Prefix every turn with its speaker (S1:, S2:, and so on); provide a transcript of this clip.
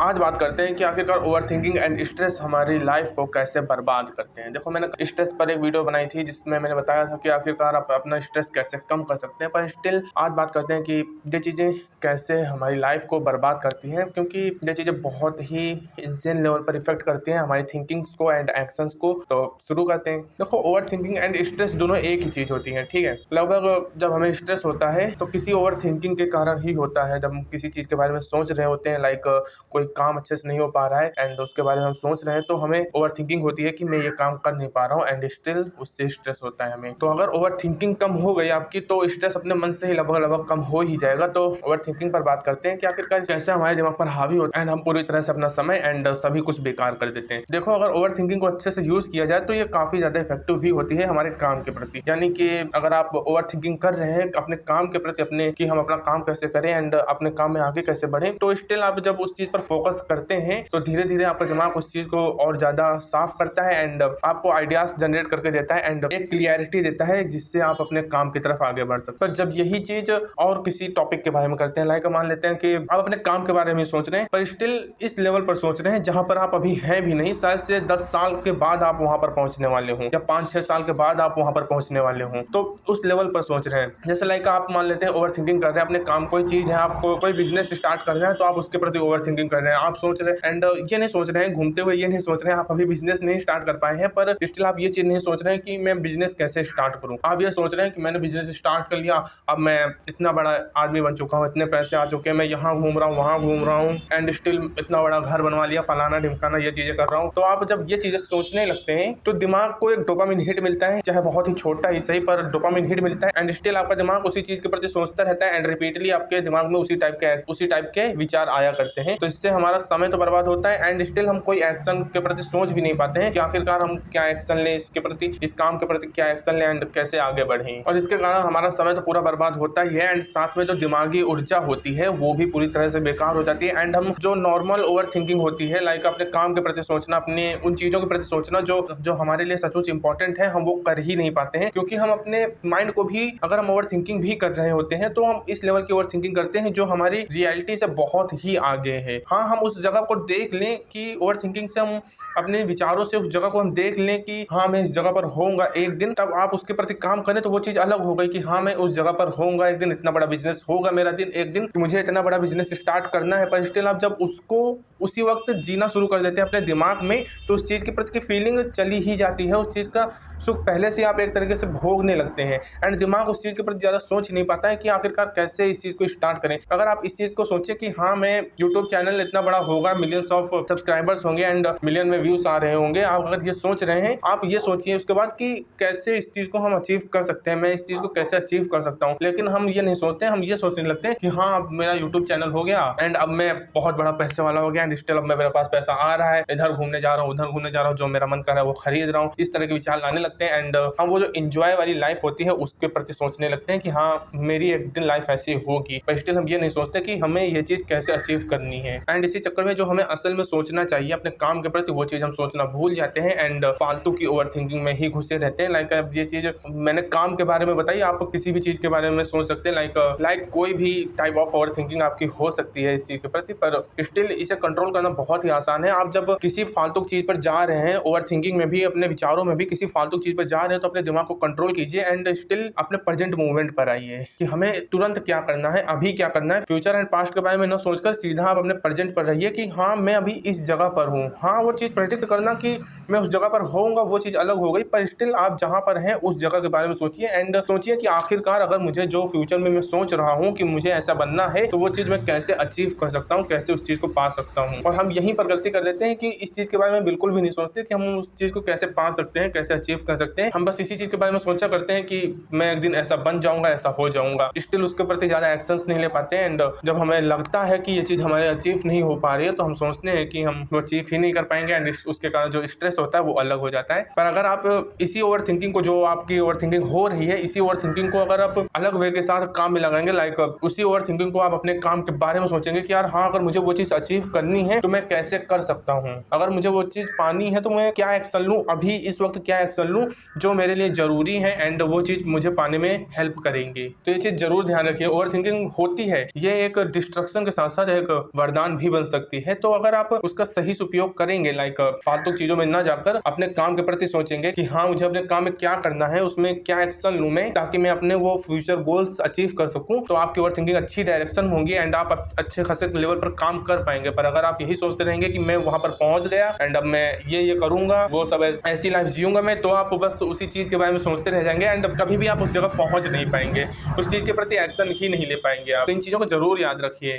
S1: आज बात करते हैं कि आखिरकार ओवरथिंकिंग एंड स्ट्रेस हमारी लाइफ को कैसे बर्बाद करते हैं। देखो, मैंने स्ट्रेस पर एक वीडियो बनाई थी जिसमें मैंने बताया था कि आखिरकार आप अपना स्ट्रेस कैसे कम कर सकते हैं, पर स्टिल आज बात करते हैं कि ये चीज़ें कैसे हमारी लाइफ को बर्बाद करती हैं, क्योंकि ये चीज़ें बहुत ही इंसेन लेवल पर इफेक्ट करती हैं हमारी थिंकिंग्स को एंड एक्शंस को। तो शुरू करते हैं। देखो, ओवरथिंकिंग एंड स्ट्रेस दोनों एक ही चीज़ होती है, ठीक है। लगभग जब हमें स्ट्रेस होता है तो किसी ओवरथिंकिंग के कारण ही होता है। जब हम किसी चीज़ के बारे में सोच रहे होते हैं, लाइक कोई काम अच्छे से नहीं हो पा रहा है एंड उसके बारे में हम सोच रहे हैं, तो हमें ओवरथिंकिंग होती है कि मैं ये काम कर नहीं पा रहा हूँ एंड स्टिल उससे स्ट्रेस होता है हमें। तो अगर ओवरथिंकिंग कम हो गई आपकी तो स्ट्रेस अपने मन से ही लगभग कम हो ही जाएगा। तो ओवरथिंकिंग पर बात करते हैं कि आखिरकार कैसे हमारे दिमाग पर हावी होता है एंड हम पूरी तरह से अपना समय एंड सभी कुछ बेकार कर देते हैं। देखो, अगर ओवरथिंकिंग को अच्छे से यूज किया जाए तो ये काफी ज्यादा इफेक्टिव भी होती है हमारे काम के प्रति। यानी कि अगर आप ओवरथिंकिंग कर रहे हैं अपने काम के प्रति, अपने कि हम अपना काम कैसे करें एंड अपने काम में आगे कैसे बढ़े, तो स्टिल आप जब उस चीज पर फोकस करते हैं तो धीरे धीरे आपका दिमाग उस चीज को और ज्यादा साफ करता है एंड आपको आइडियाज जनरेट करके देता है एंड एक क्लियरिटी देता है जिससे आप अपने काम की तरफ आगे बढ़ सकते हैं। पर जब यही चीज और किसी टॉपिक के बारे में करते हैं, लाइक मान लेते हैं कि आप अपने काम के बारे में सोच रहे हैं पर स्टिल इस लेवल पर सोच रहे हैं जहां पर आप अभी हैं भी नहीं, शायद से 10 साल के बाद आप वहां पर पहुंचने वाले हों या 5-6 साल के बाद आप वहां पर पहुंचने वाले हों, तो उस लेवल पर सोच रहे हैं। जैसे लाइक आप मान लेते हैं ओवरथिंकिंग कर रहे हैं अपने काम, कोई चीज है, आपको कोई बिजनेस स्टार्ट करना है तो आप उसके प्रति ओवरथिंकिंग कर रहे हैं। आप सोच रहे हैं एंड ये नहीं सोच रहे हैं, घूमते हुए ये नहीं सोच रहे हैं आप अभी बिजनेस नहीं स्टार्ट कर पाए हैं, पर स्टिल आप ये चीज नहीं सोच रहे हैं कि मैं बिजनेस कैसे स्टार्ट करूं। आप ये सोच रहे हैं कि मैंने बिजनेस स्टार्ट कर लिया, अब मैं इतना बड़ा आदमी बन चुका हूँ, इतने पैसे आ चुके हैं, मैं यहाँ घूम रहा हूँ वहाँ घूम रहा हूँ एंड स्टिल इतना बड़ा घर बनवा लिया, फलाना ढिमकाना ये चीजें कर रहा हूँ। तो आप जब ये चीजें सोचने लगते हैं तो दिमाग को एक डोपामिन हिट मिलता है, चाहे बहुत ही छोटा ही सही, पर डोपामिन हिट मिलता है एंड स्टिल आपका दिमाग उसी चीज के प्रति सोचता रहता है एंड रिपीटली आपके दिमाग में उसी टाइप के विचार आया करते हैं। तो इससे हमारा समय तो बर्बाद होता है एंड स्टिल हम कोई एक्शन के प्रति सोच भी नहीं पाते हैं कि आखिरकार हम क्या एक्शन लें इसके प्रति, इस काम के प्रति क्या एक्शन लें एंड कैसे आगे बढ़ें। और इसके कारण हमारा समय तो पूरा बर्बाद होता ही है एंड साथ में जो दिमागी ऊर्जा होती है वो भी पूरी तरह से बेकार हो जाती है एंड हम जो नॉर्मल ओवरथिंकिंग होती है, लाइक अपने काम के प्रति सोचना, अपने उन चीजों के प्रति सोचना जो हमारे लिए सचमुच इंपॉर्टेंट है, हम वो कर ही नहीं पाते हैं। क्योंकि हम अपने माइंड को भी, अगर हम ओवरथिंकिंग भी कर रहे होते हैं तो हम इस लेवल की ओवरथिंकिंग करते हैं जो हमारी रियलिटी से बहुत ही आगे है। हाँ, हम उस जगह को देख लें कि ओवरथिंकिंग से हम अपने विचारों से उस जगह को हम देख लें कि हाँ मैं इस जगह पर होऊंगा एक दिन, तब आप उसके प्रति काम करें तो वो चीज अलग हो गई कि हाँ मैं उस जगह पर होऊंगा एक दिन, इतना बड़ा बिजनेस होगा मेरा दिन एक दिन, मुझे इतना बड़ा बिजनेस स्टार्ट करना है। पर स्टिल आप जब उसको उसी वक्त जीना शुरू कर देते हैं अपने दिमाग में, तो उस चीज के प्रति की फीलिंग चली ही जाती है, उस चीज का सुख पहले से आप एक तरीके से भोगने लगते हैं एंड दिमाग उस चीज के प्रति ज्यादा सोच नहीं पाता है कि आखिरकार कैसे इस चीज को स्टार्ट करें। अगर आप इस चीज को सोचे कि हाँ मैं यूट्यूब चैनल इतना बड़ा होगा, मिलियंस ऑफ सब्सक्राइबर्स होंगे एंड मिलियन में व्यूज आ रहे होंगे, आप अगर ये सोच रहे हैं, आप ये सोचिए उसके बाद कि कैसे इस चीज को हम अचीव कर सकते हैं, मैं इस चीज को कैसे अचीव कर सकता हूँ। लेकिन हम ये नहीं सोचते, हम ये सोचने लगते हैं कि हाँ अब मेरा यूट्यूब चैनल हो गया एंड अब मैं बहुत बड़ा पैसे वाला हो गया एंड स्टिल अब मेरे पास पैसा आ रहा है, इधर घूमने जा रहा हूँ, उधर घूमने जा रहा हूँ, जो मेरा मन कर रहा है वो खरीद रहा हूँ, इस तरह के विचार लाने लगते हैं एंड हम वो जो एंजॉय वाली लाइफ होती है उसके प्रति सोचने लगते हैं कि हाँ मेरी एक दिन लाइफ ऐसी होगी। पर स्टिल हम ये नहीं सोचते कि हमें ये चीज कैसे अचीव करनी है एंड इसी चक्कर में जो हमें असल में सोचना चाहिए अपने काम के प्रति, वो चीज हम सोचना भूल जाते हैं एंड फालतू की ओवरथिंकिंग में ही घुसे रहते हैं। लाइक अब ये चीज मैंने काम के बारे में बताई, आप किसी भी चीज के बारे में सोच सकते हैं, लाइक कोई भी टाइप ऑफ ओवरथिंकिंग आपकी हो सकती है इस चीज के प्रति, पर स्टिल इसे कंट्रोल करना बहुत ही आसान है। आप जब किसी फालतू चीज पर जा रहे हैं, ओवरथिंकिंग में भी, अपने विचारों में भी किसी फालतू चीज पर जा रहे हैं, तो अपने दिमाग को कंट्रोल कीजिए एंड स्टिल अपने प्रेजेंट मूवमेंट पर आइए कि हमें तुरंत क्या करना है, अभी क्या करना है। फ्यूचर एंड पास्ट के बारे में न सोचकर सीधा आप अपने प्रेजेंट पर रहिए कि हाँ मैं अभी इस जगह पर हूँ। हाँ वो चीज प्रेडिक्ट करना कि मैं उस जगह पर होऊंगा वो चीज अलग हो गई, पर स्टिल आप जहां पर हैं उस जगह के बारे में सोचिए एंड सोचिए कि आखिरकार अगर मुझे जो फ्यूचर में मैं सोच रहा हूँ कि मुझे ऐसा बनना है, तो वो चीज मैं कैसे अचीव कर सकता हूँ, कैसे उस चीज को पा सकता हूँ। और हम यहीं पर गलती कर देते हैं कि इस चीज के बारे में बिल्कुल भी नहीं सोचते कि हम उस चीज को कैसे पा सकते हैं, कैसे अचीव कर सकते हैं। हम बस इसी चीज के बारे में सोचा करते हैं कि मैं एक दिन ऐसा बन जाऊंगा, ऐसा हो जाऊंगा, स्टिल उसके प्रति ज्यादा एक्शंस नहीं ले पाते हैं एंड जब हमें लगता है कि ये चीज हमारे अचीव नहीं हो पा रही है तो हम सोचते हैं कि हम वो अचीव ही नहीं कर पाएंगे एंड उसके कारण जो स्ट्रेस होता है वो अलग हो जाता है। पर अगर आप इसी ओवरथिंकिंग को, जो आपकी ओवरथिंकिंग हो रही है, इसी ओवरथिंकिंग को अगर आप अलग वे के साथ काम में लगाएंगे, लाइक उसी ओवरथिंकिंग को आप अपने काम के बारे में सोचेंगे कि यार हाँ अगर मुझे वो चीज अचीव करनी है तो मैं कैसे कर सकता हूँ, अगर मुझे वो चीज पानी है तो मैं क्या एक्शन लूँ, अभी इस वक्त क्या एक्शन लूँ जो मेरे लिए जरूरी है एंड वो चीज मुझे पाने में हेल्प करेंगे। तो ये चीज जरूर ध्यान रखिए, ओवरथिंकिंग होती है ये एक डिस्ट्रक्शन के साथ साथ एक वरदान भी बन सकती है। तो अगर आप उसका सही से उपयोग करेंगे, लाइक फालतू चीजों में ना जाकर अपने काम के प्रति सोचेंगे कि हाँ मुझे अपने काम में क्या करना है, उसमें क्या एक्शन लूं मैं ताकि मैं अपने वो फ्यूचर गोल्स अचीव कर सकूं, तो आपकी ओवर थिंकिंग अच्छी डायरेक्शन होंगी एंड आप अच्छे खासे लेवल पर काम कर पाएंगे। पर अगर आप यही सोचते रहेंगे कि मैं वहां पर पहुंच गया एंड अब मैं ये करूंगा, वो सब ऐसी लाइफ जीऊंगा मैं, तो आप बस उसी चीज के बारे में सोचते रह जाएंगे एंड कभी भी आप उस जगह पहुंच नहीं पाएंगे, उस चीज के प्रति एक्शन ही नहीं ले पाएंगे आप। तो इन चीजों को जरूर याद रखिए।